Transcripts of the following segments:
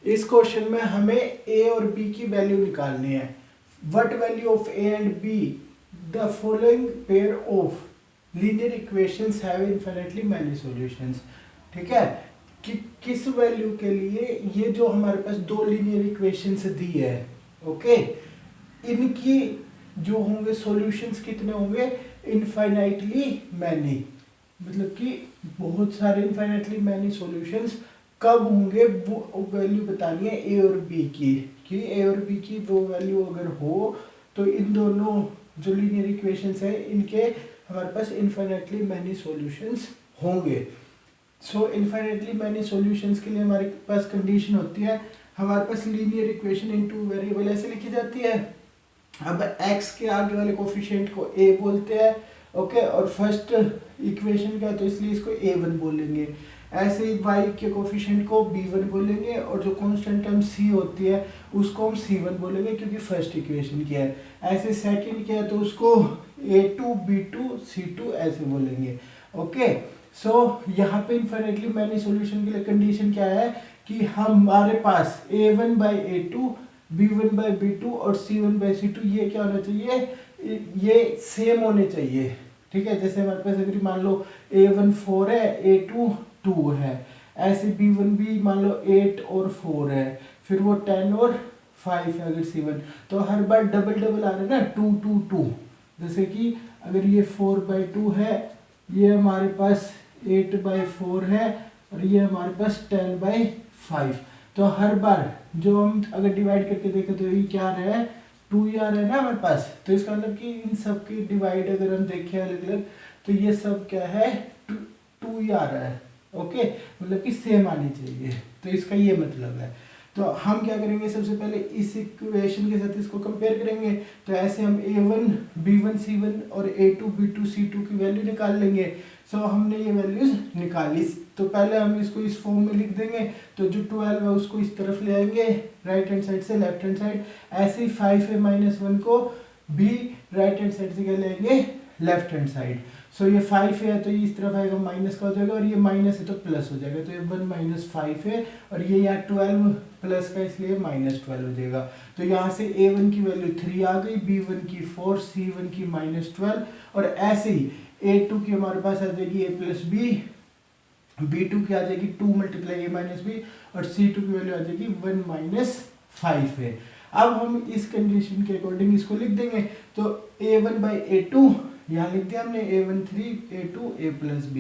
इस क्वेश्चन में हमें ए और बी की वैल्यू निकालनी है। What value of A and be the following pair of linear equations have infinitely many solutions. ठीक है, कि किस वैल्यू के लिए ये जो हमारे पास दो लीनियर इक्वेशंस दी है, ओके, इनकी जो होंगे सॉल्यूशंस कितने होंगे, इनफाइनाइटली मैनी, मतलब कि बहुत सारे इनफाइनाइटली मैनी सॉल्यूशंस कब होंगे वो वैल्यू बतानी है ए और बी की, कि ए और बी की वो वैल्यू अगर हो तो इन दोनों जो लीनियर इक्वेशंस है इनके हमारे पास इनफाइनाइटली मैनी सॉल्यूशंस होंगे। सो इनफाइनाइटली मैनी सॉल्यूशंस के लिए हमारे पास कंडीशन होती है, हमारे पास linear equation in two variable ऐसे लिखी जाती है। अब x के आगे वाले कोफिशिएंट को a बोलते हैं, ओके, और फर्स्ट इक्वेशन का तो इसलिए इसको a1 बोलेंगे। ऐसे ही y के कोफिशिएंट को b1 बोलेंगे और जो कांस्टेंट टर्म c होती है उसको हम c1 बोलेंगे क्योंकि फर्स्ट इक्वेशन की है। ऐसे सेकंड की है तो उसको a2 b2 c2 ऐसे बोलेंगे। ओके, सो यहाँ पे इनफिनिटली मैनी सॉल्यूशन के लिए कंडीशन क्या है कि हमारे पास a1/a2 b1/b2 और c1/c2 ये क्या होना चाहिए, ये सेम होने चाहिए। ठीक है, जैसे हमारे पास अगर मान लो a1 4 है, a2 2 है, ऐसे b1 भी मान लो 8 और 4 है, फिर वो 10 और 5 है अगर c1, तो हर बार डबल डबल आ रहा है ना, 2 2 2। जैसे कि अगर ये 4/2 है, ये हमारे पास 8/4 है और ये हमारे पास 10/5। तो हर बार जो हम अगर डिवाइड करके देखें तो ये क्या आ रहा है, 2 ही आ रहा है ना हमारे पास। तो इसका मतलब कि इन सब की डिवाइड अगर हम देखें अलग अलग तो ये सब क्या है, 2 ही आ रहा है। ओके, मतलब कि सेम आनी चाहिए, तो इसका ये मतलब है। तो हम क्या करेंगे, सबसे पहले इस इक्वेशन के साथ इसको कंपेयर करेंगे। तो ऐसे हम a1 b1 c1 और a2 b2 c2 की वैल्यू निकाल लेंगे। सो हमने ये वैल्यूज निकाली, तो पहले हम इसको इस फॉर्म में लिख देंगे। तो जो 12 है उसको इस तरफ ले आएंगे राइट हैंड साइड से लेफ्ट हैंड साइड। ऐसे ही 5a-1 को भी राइट हैंड साइड से क्या लेंगे, लेफ्ट हैंड साइड। सो ये 5 है तो ये इस तरफ आएगा माइनस का हो जाएगा, और ये माइनस है तो प्लस हो जाएगा। तो ये 1 - 5 है और ये यहाँ 12 प्लस का इसलिए -12 हो जाएगा। तो यहाँ से a1 की वैल्यू 3 आ गई, b1 की 4, c1 की -12, और ऐसे ही a2 की हमारे पास आ जाएगी a + b, b2 की आ जाएगी 2 × a - b, और c2 की वैल्यू आ जाएगी 1 - 5 है। अब हम इस कंडीशन के अकॉर्डिंग इसको लिख देंगे। तो a1/a2 यहाँ लिख दिया हमने, a1 3 a2 a + b,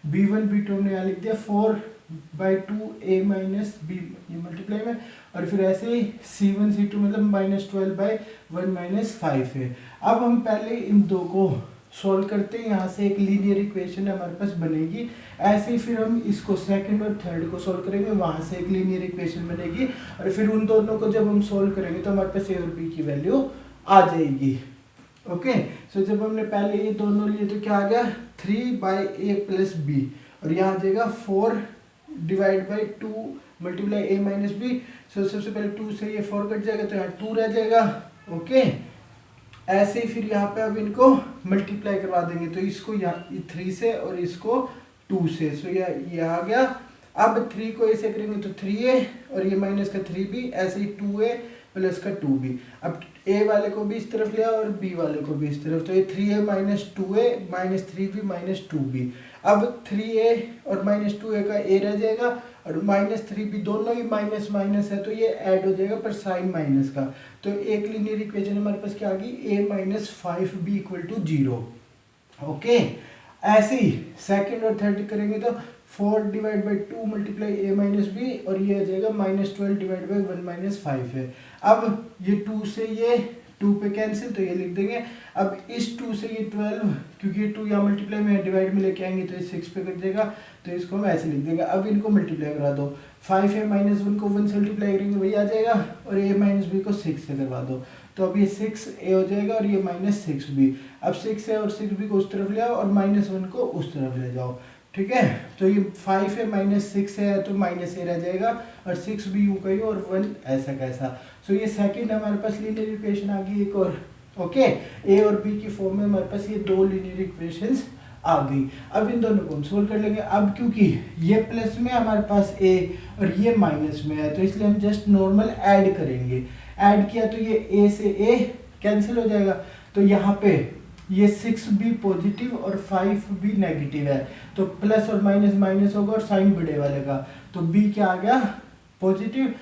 b1 b2 हमने यहाँ लिख दिया 4/2 a - b, ये मल्टीप्लाई में, और फिर ऐसे ही c1 c2 मतलब -12/1 - 5 है। अब हम पहले इन दो को सॉल्व करते हैं, यहाँ से एक लीनियर इक्वेशन हमारे पास बनेगी। ऐसे ही फिर हम इसको सेकंड और थर्ड को सॉल्व करेंगे, वहाँ से एक लीनियर इक्वेशन बनेगी, और फिर उन दोनों को जब हम सॉल्व करेंगे तो हमारे पास a और b की वैल्यू आ जाएगी। ओके, सो जब हमने पहले ये दोनों लिए तो क्या आ गया, 3/a + b, और यहाँ आ जाएगा 4/2 × a - b। सो सबसे पहले 2 से ये 4 कट जाएगा तो यहाँ 2 रह जाएगा। ओके, ऐसे ही फिर यहाँ पे अब इनको मल्टीप्लाई करवा देंगे, तो इसको यहाँ 3 से और इसको 2 से, सो ये आ गया। अब 3 को ऐसे करेंगे तो 3a और ये माइनस का 3b, ऐसे ही 2a प्लस का 2b। अब a वाले को भी इस तरफ लिया और b वाले को भी इस तरफ, तो ये 3a - 2a -3b - 2b। अब 3a और -2a का a रह जाएगा, और -3b दोनों ही माइनस माइनस है तो ये ऐड हो जाएगा पर साइन माइनस का। तो एक लीनियर इक्वेशन हमारे पास क्या आ गई, a - 5b = 0। ओके, ऐसे ही सेकंड और थर्ड करेंगे तो 4/2 × a - b, और ये आ जाएगा -12/1 - 5 है। अब ये 2 से ये 2 पे कैंसिल, तो ये लिख देंगे। अब इस 2 से ये 12, क्योंकि ये 2 यहाँ मल्टीप्लाई में डिवाइड में लेके आएंगे तो ये 6 पे कट जाएगा, तो इसको हम ऐसे लिख देंगे। अब इनको मल्टीप्लाई करा दो, 5a - 1 को 1 से मल्टीप्लाई करेंगे वही आ जाएगा, और a - b को 6 से करवा दो, तो अब ये 6a हो जाएगा और ये -6b। अब 6 है और 6b को उस तरफ ले आओ और -1 को उस तरफ ले जाओ। ठीक है, तो ये 5 है -6 है तो -a रह जाएगा, और 6b यूं का यूं और 1 ऐसा कैसा। सो ये सेकंड हमारे पास लीनियर इक्वेशन आ गई एक और। ओके, a और b की फॉर्म में हमारे पास ये दो लीनियर इक्वेशंस आ गई। अब इन दोनों को हम सोल्व कर लेंगे। अब क्योंकि ये प्लस में हमारे पास a और ये माइनस में है तो इसलिए हम जस्ट नॉर्मल ऐड करेंगे। ऐड किया तो ये a से a कैंसिल हो जाएगा, तो यहाँ पे ये 6 भी पॉजिटिव और 5 भी नेगेटिव है, तो प्लस और माइनस माइनस होगा और साइन बड़े वाले का, तो b क्या आ गया पॉजिटिव,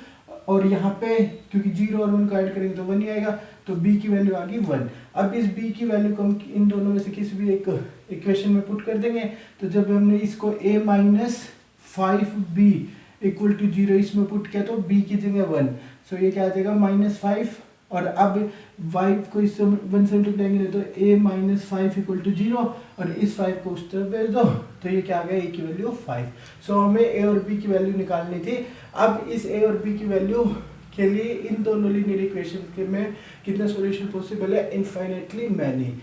और यहाँ पे क्योंकि 0 और 1 को ऐड करेंगे तो 1 ही आएगा, तो b की वैल्यू आ गई 1। अब इस b की वैल्यू को हम इन दोनों में से किसी भी एक इक्वेशन में पुट कर देंगे, तो जब हमने इसको a minus 5b equal to 0 इसमें पुट किया तो b की जगह 1, सो ये क्या आ जाएगा -5, और अब 5 को इससे 1 से मल्टीप्लाई तो a माइनस 5 इक्वल टू 0, और इस 5 को उस तरफ भेज दो तो ये क्या आ गया a की वैल्यू 5। सो हमें a और b की वैल्यू निकालनी थी। अब इस a और b की वैल्यू के लिए इन दोनों लीनियर इक्वेशन के में कितने सॉल्यूशन पॉसिबल है, इनफाइनाइटली मैनी।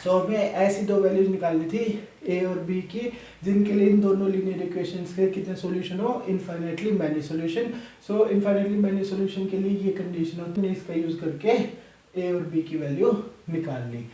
सो हमें ऐसी दो वैल्यूज निकालनी थी a और b की जिनके लिए इन दोनों लीनियर इक्वेशंस के कितने सॉल्यूशन हो, इनफाइनाइटली मैनी सॉल्यूशन। सो इनफाइनाइटली मैनी सॉल्यूशन के लिए ये कंडीशन होती है, इसका यूज करके a और b की वैल्यू निकाल ली।